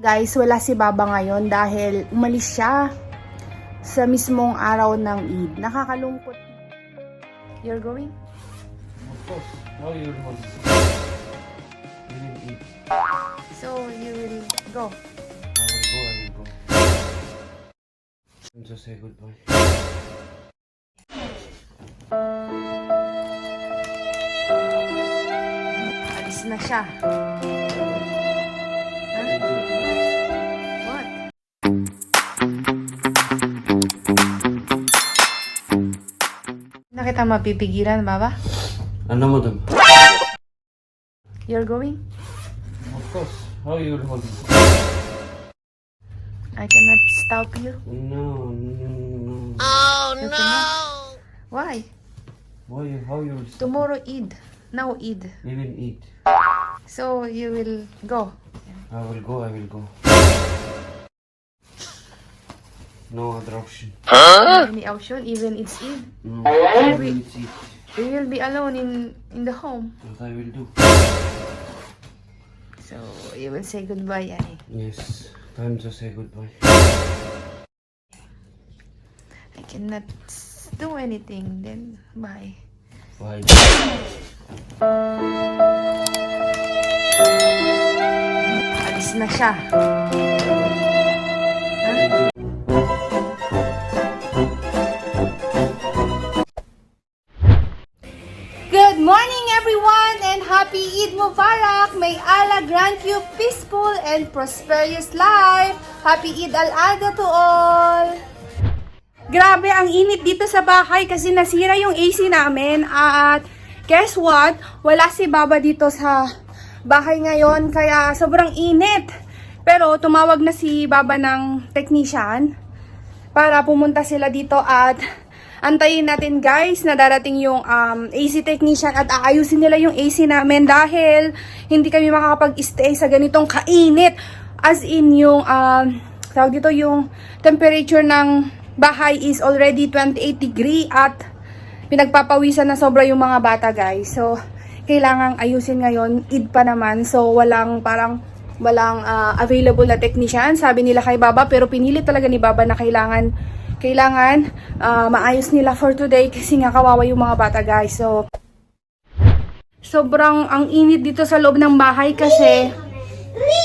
Guys, wala si Baba ngayon dahil umalis siya sa mismong araw ng Eid. Nakakalungkot. You're going? Of course. How you will You will eat. So, you will go. I will go. And just say goodbye. Alis na siya. What? Na kita mapipigilan, Baba? Ano mo dun? You're going? Of course. How you will hold me? I cannot stop you. No. You cannot. Why? How you will stop? Tomorrow Eid. Now Eid. We will eat. So, you will go. I will go. No other option. Any option, even it's Eid. No. I will eat. We will be alone in the home. What I will do? So, you will say goodbye, Yani. Yes. Time to say goodbye. I cannot do anything. Then, bye. Bye. Alis na siya. Good morning everyone and happy Eid Mubarak! May Allah grant you peaceful and prosperous life! Happy Eid al-Adha to all! Grabe ang init dito sa bahay kasi nasira yung AC namin at guess what? Wala si Baba dito sa bahay ngayon kaya sobrang init. Pero tumawag na si Baba ng technician para pumunta sila dito at antayin natin guys na darating yung AC technician at aayusin nila yung AC namin dahil hindi kami makakapag-stay sa ganitong kainit. As in yung, tawag dito yung temperature ng bahay is already 28 degree at pinagpapawisan na sobra yung mga bata guys. So, kailangang ayusin ngayon. Eid pa naman. So, walang available na technician. Sabi nila kay Baba pero pinilit talaga ni Baba na kailangan maayos nila for today kasi nga kawawa yung mga bata guys. So, sobrang ang init dito sa loob ng bahay kasi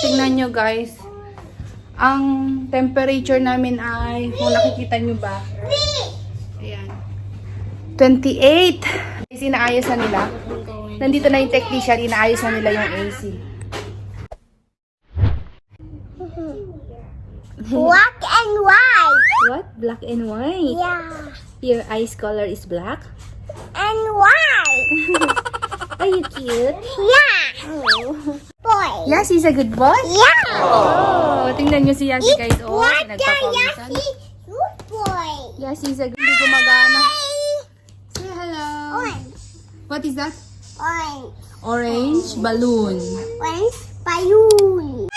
tingnan nyo guys. Ang temperature namin ay, kung nakikita nyo ba, ayan, 28. Kasi inaayos na nila. Nandito na yung technician, inaayos na nila yung AC. Black and white. What? Black and white? Yeah. Your eyes color is black? And white. Are you cute? Yeah. Boy. Yes, he's a good boy? Yeah. Oh, tingnan nyo si Yasi guys. Oh, What the nagpapawisan. Yassi? Good boy. Yes, he's a good. Hindi gumagana. Say hello. Orange. What is that? Orange. Orange balloon. Orange balloon.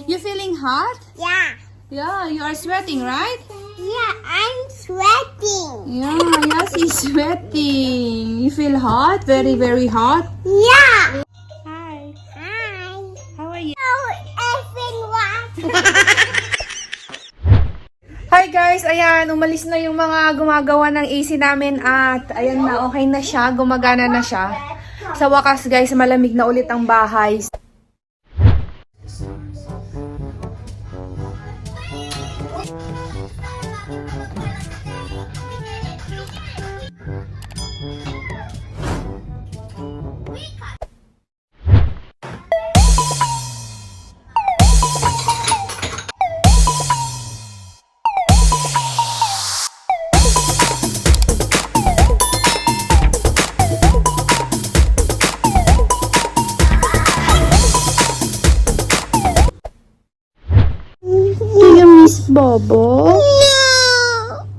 You feeling hot? Yeah. Yeah, you are sweating, right? Yeah, I'm sweating. Yeah, yes, he's sweating. You feel hot? Very, very hot? Yeah. Hi. Hi. How are you? Oh, effing what? Hi guys, ayan, umalis na yung mga gumagawa ng AC namin at ayan na, okay na siya, gumagana na siya. Sa wakas guys, malamig na ulit ang bahay. Miss Bobo? No.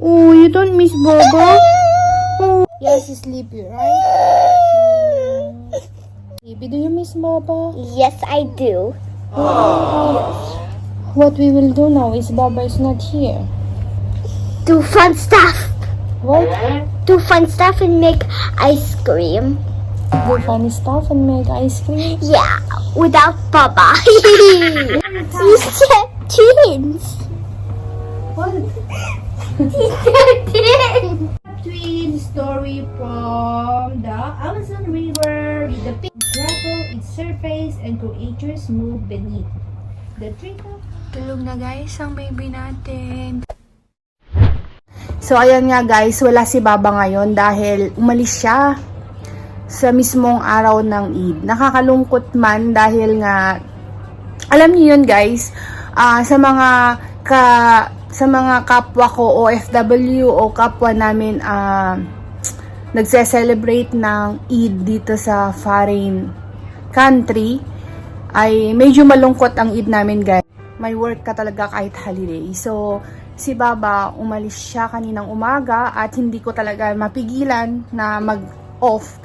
Oh, you don't miss Bobo? Oh. Yes, he's sleepy, right? Baby, do you miss Bobo? Yes, I do. What we will do now is Baba is not here. Do fun stuff. What? Do fun stuff and make ice cream. Do funny stuff and make ice cream? Yeah, without Papa. Twin story from the Amazon River with the pink gravel, its surface, and creatures move beneath. The trickle. Tulog na guys ang baby natin. So ayan nga guys, wala si Baba ngayon dahil umalis siya sa mismong araw ng Eid. Nakakalungkot man dahil nga, alam niyo yun guys, sa mga kapwa ko OFW o kapwa namin nagse-celebrate ng Eid dito sa foreign country, ay medyo malungkot ang Eid namin guys. May work ka talaga kahit holiday. So, si Baba, umalis siya kaninang umaga at hindi ko talaga mapigilan na mag-off.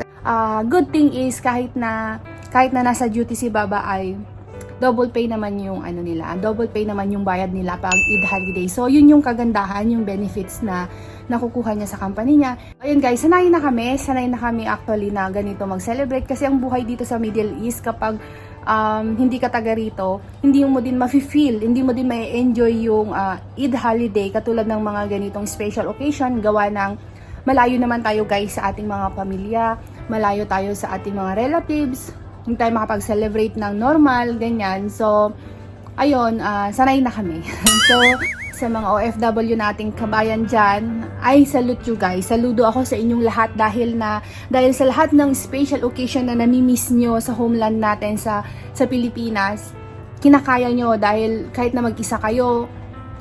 Good thing is kahit na nasa duty si Baba ay double pay naman yung double pay naman yung bayad nila pag Eid holiday. So yun yung kagandahan, yung benefits na nakukuha niya sa company niya. Ayun guys, sanay na kami actually na ganito mag-celebrate kasi ang buhay dito sa Middle East kapag hindi ka taga rito, hindi mo din ma-feel, hindi mo din ma-enjoy yung Eid holiday katulad ng mga ganitong special occasion gawa ng malayo naman tayo guys sa ating mga pamilya, malayo tayo sa ating mga relatives, hindi tayo makapag-celebrate ng normal, ganyan. So, ayun, sanay na kami. So, sa mga OFW nating kabayan dyan, ay salute you guys. Saludo ako sa inyong lahat dahil sa lahat ng special occasion na nami-miss nyo sa homeland natin sa Pilipinas, kinakaya nyo dahil kahit na mag-isa kayo,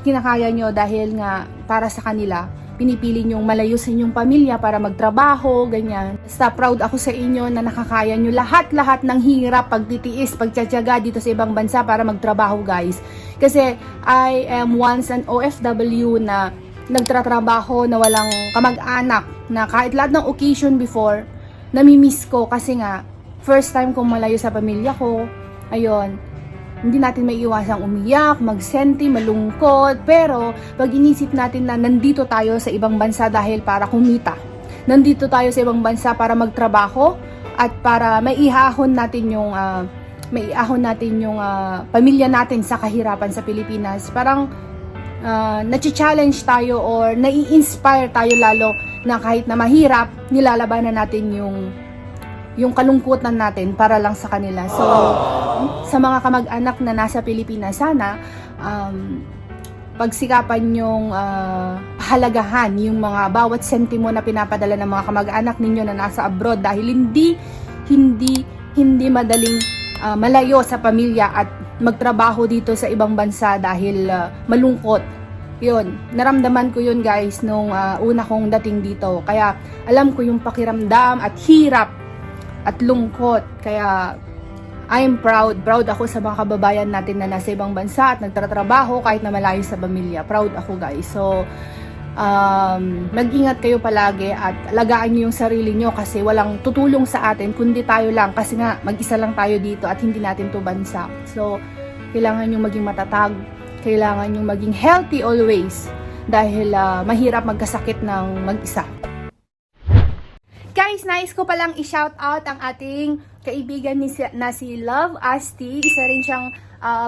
kinakaya nyo dahil nga para sa kanila, pinipili nyong malayo sa inyong pamilya para magtrabaho, ganyan. Basta proud ako sa inyo na nakakaya nyo lahat-lahat ng hirap, pagtitiis, pagtsatsaga dito sa ibang bansa para magtrabaho guys. Kasi I am once an OFW na nagtratrabaho na walang kamag-anak, na kahit lahat ng occasion before, nami-miss ko kasi nga, first time kong malayo sa pamilya ko, ayun, hindi natin may iwasang umiyak, magsenti, malungkot, pero pag inisip natin na nandito tayo sa ibang bansa dahil para kumita, nandito tayo sa ibang bansa para magtrabaho at para maiahon natin yung pamilya natin sa kahirapan sa Pilipinas, parang nachi-challenge tayo or nai-inspire tayo lalo na kahit na mahirap, nilalabanan natin yung kalungkutan natin para lang sa kanila. So, sa mga kamag-anak na nasa Pilipinas, sana pagsikapan yung pahalagahan yung mga bawat sentimo na pinapadala ng mga kamag-anak ninyo na nasa abroad dahil hindi madaling malayo sa pamilya at magtrabaho dito sa ibang bansa dahil malungkot. Yun, naramdaman ko yun guys nung una kong dating dito. Kaya alam ko yung pakiramdam at hirap at lungkot. Kaya I'm proud ako sa mga kababayan natin na nasa ibang bansa at nagtatrabaho kahit na malayo sa pamilya. Proud ako guys. So mag-ingat kayo palagi at alagaan nyo yung sarili nyo kasi walang tutulong sa atin kundi tayo lang kasi nga mag-isa lang tayo dito at hindi natin to bansa. So kailangan nyo maging matatag, kailangan nyo maging healthy always dahil mahirap magkasakit ng mag-isa. Guys, nais ko palang i-shout out ang ating kaibigan na si Love Asti. Isa rin siyang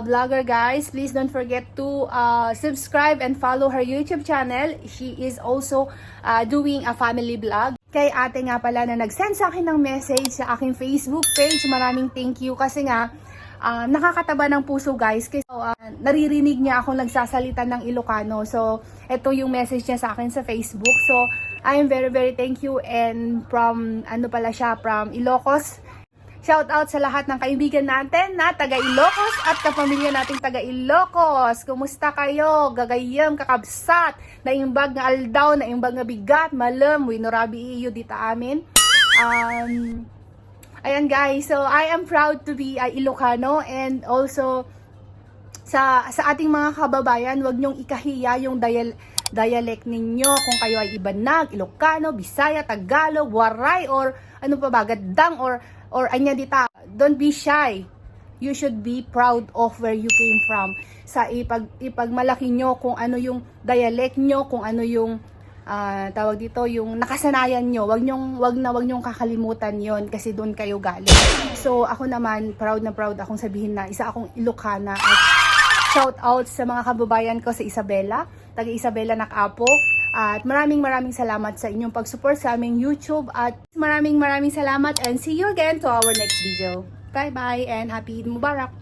vlogger guys. Please don't forget to subscribe and follow her YouTube channel. She is also doing a family vlog. Kay ate nga pala na nag-send sa akin ng message sa aking Facebook page. Maraming thank you kasi nga nakakataba ng puso guys. Kasi naririnig niya akong nagsasalita ng Ilocano. So, ito yung message niya sa akin sa Facebook. So, I am very very thank you and from from Ilocos. Shout out sa lahat ng kaibigan natin na taga Ilocos at kapamilya nating taga Ilocos. Kumusta kayo? Gagayam, kakabsat, naimbag nga aldaw, naimbag nga bigat, malam, winurabi iyo dita amin. Ayan guys, so I am proud to be Ilocano and also sa ating mga kababayan, wag niyong ikahiya yung dialect ninyo kung kayo ay Ibanag, Ilocano, Bisaya, Tagalog, Waray or ano pa ba, Gaddang or anya dita. Don't be shy. You should be proud of where you came from. Sa ipagmalaki nyo kung ano yung dialect nyo, kung ano yung tawag dito, yung nakasanayan nyo. Wag nyong kakalimutan yon kasi doon kayo galing. So ako naman, proud na proud akong sabihin na isa akong Ilocana at shout out sa mga kababayan ko sa Isabela, taga Isabela Nakapo. At maraming salamat sa inyong pag-support sa aming YouTube. At maraming salamat and see you again to our next video. Bye-bye and Happy Eid Mubarak!